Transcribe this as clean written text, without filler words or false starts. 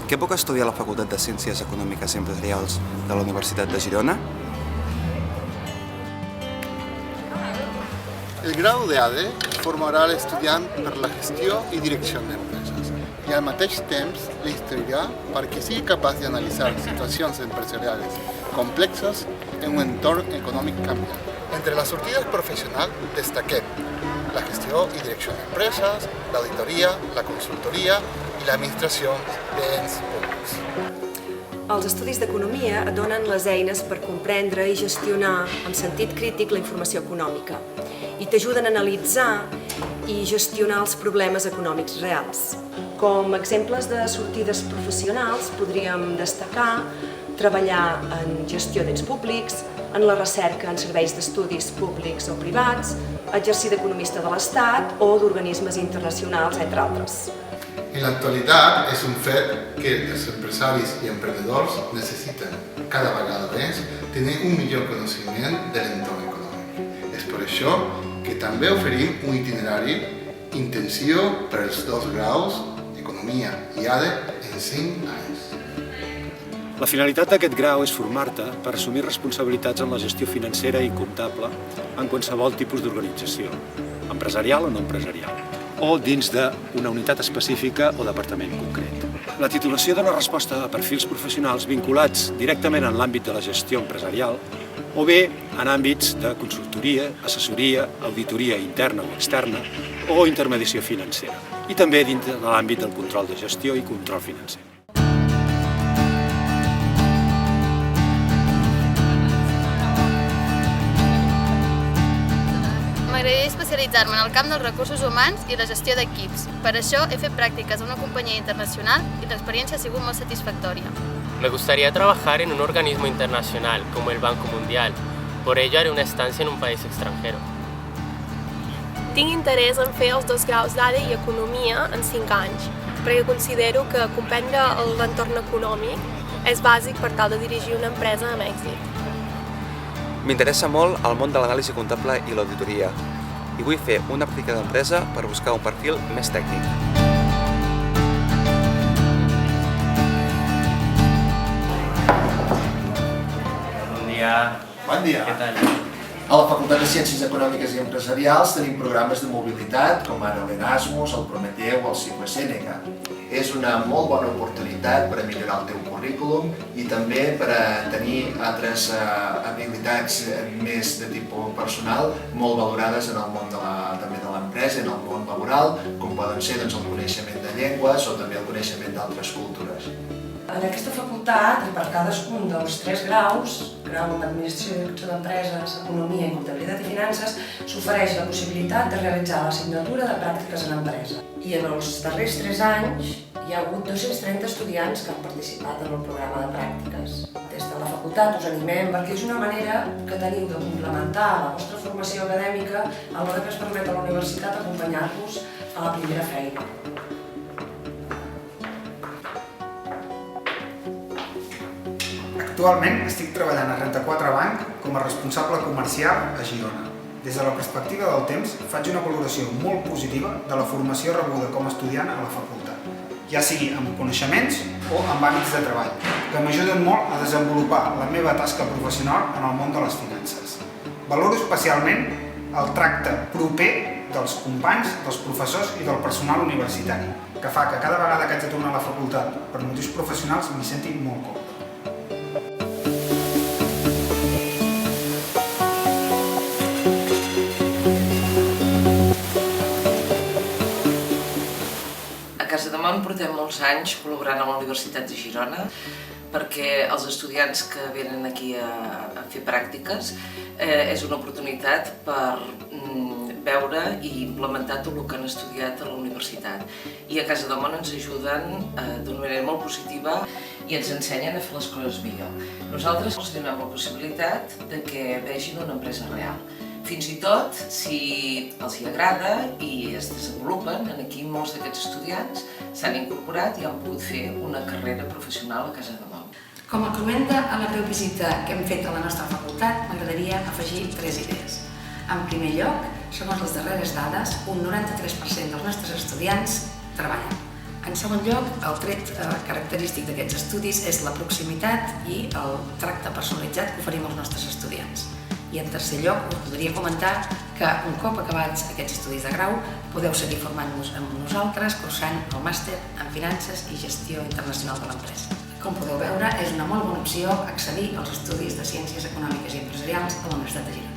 Què puc estudiar a la Facultad de Ciencias Económicas y Empresarials de la Universitat de Girona? El grau de ADE formarà l'estudiant per la gestió i direcció d'empreses i al mateix temps l'instruirà perquè sigui capaç d'analitzar situacions empresarials complexes en un entorn econòmic canviant. Entre les sortides professionals destaquem la gestió i direcció d'empreses, l'auditoria, la consultoria i l'administració d'ens públics. Els estudis d'economia et donen les eines per comprendre i gestionar amb sentit crític la informació econòmica i t'ajuden a analitzar i gestionar els problemes econòmics reals. Com exemples de sortides professionals podríem destacar treballar en gestió d'ens públics, en la recerca en serveis d'estudis públics o privats, exercir d'economista de l'Estat o d'organismes internacionals, entre altres. En l'actualitat és un fet que els empresaris i emprenedors necessiten cada vegada més tenir un millor coneixement de l'entorn econòmic. És per això que també oferim un itinerari intensiu per als 2 graus, Economia i ADE, en 5 anys. La finalitat d'aquest grau és formar-te per assumir responsabilitats en la gestió financera i comptable en qualsevol tipus d'organització, empresarial o no empresarial, o dins d'una unitat específica o departament concret. La titulació dona resposta a perfils professionals vinculats directament en l'àmbit de la gestió empresarial o bé en àmbits de consultoria, assessoria, auditoria interna o externa o intermediació financera, i també dins de l'àmbit del control de gestió i control financer. M'agradaria especialitzar-me en el camp dels recursos humans i la gestió d'equips. Per això he fet pràctiques en una companyia internacional i l'experiència ha sigut molt satisfactòria. Me gustaría trabajar en un organismo internacional como el Banco Mundial. Por ello haré una estancia en un país extranjero. Tinc interès en fer els 2 graus d'ADE i Economia en 5 anys, perquè considero que comprendre l'entorn econòmic és bàsic per tal de dirigir una empresa amb èxit. M'interessa molt el món de l'anàlisi comptable i l'auditoria i vull fer una pràctica d'empresa per buscar un perfil més tècnic. Bon dia. Què tal? A la Facultat de Ciències Econòmiques i Empresarials tenim programes de mobilitat com ara l'Erasmus, el Prometeu o el Cicle Sèneca. És una molt bona oportunitat per a millorar el teu currículum i també per a tenir altres habilitats més de tipus personal molt valorades en el món també de l'empresa, en el món laboral, com poden ser el coneixement de llengües o també el coneixement d'altres cultures. En aquesta facultat, i per cadascun dels 3 graus, grau en Administració i Direcció d'Empreses, Economia i Comptabilitat i Finances, s'ofereix la possibilitat de realitzar l'assignatura de pràctiques en empresa. I en els darrers 3 anys hi ha hagut 230 estudiants que han participat en el programa de pràctiques. Des de la facultat us animem perquè és una manera que teniu de complementar la vostra formació acadèmica alhora que es permet a la universitat acompanyar-vos a la primera feina. Actualment estic treballant a Renta 4 Banc com a responsable comercial a Girona. Des de la perspectiva del temps, faig una valoració molt positiva de la formació rebuda com a estudiant a la facultat, ja sigui amb coneixements o amb hàbits de treball, que m'ajuden molt a desenvolupar la meva tasca professional en el món de les finances. Valoro especialment el tracte proper dels companys, dels professors i del personal universitari, que fa que cada vegada que haig de tornar a la facultat per motius professionals m'hi senti molt còmode. A Casademont portem molts anys col·laborant amb la Universitat de Girona perquè els estudiants que venen aquí a fer pràctiques és una oportunitat per veure i implementar tot el que han estudiat a la universitat. I a Casademont ens ajuden d'una manera molt positiva i ens ensenyen a fer les coses millor. Nosaltres els donem la possibilitat de que vegin una empresa real. Fins i tot, si els hi agrada i es desenvolupen, aquí molts d'aquests estudiants s'han incorporat i han pogut fer una carrera professional a Casademont. Com a comenta a la breu visita que hem fet a la nostra facultat, m'agradaria afegir 3 idees. En primer lloc, segons les darreres dades, un 93% dels nostres estudiants treballen. En segon lloc, el tret característic d'aquests estudis és la proximitat i el tracte personalitzat que oferim als nostres estudiants. I en tercer lloc, us podria comentar que un cop acabats aquests estudis de grau podeu seguir formant-vos amb nosaltres cursant el màster en Finances i Gestió Internacional de l'Empresa. Com podeu veure, és una molt bona opció accedir als estudis de Ciències Econòmiques i Empresarials a la Universitat de Girona.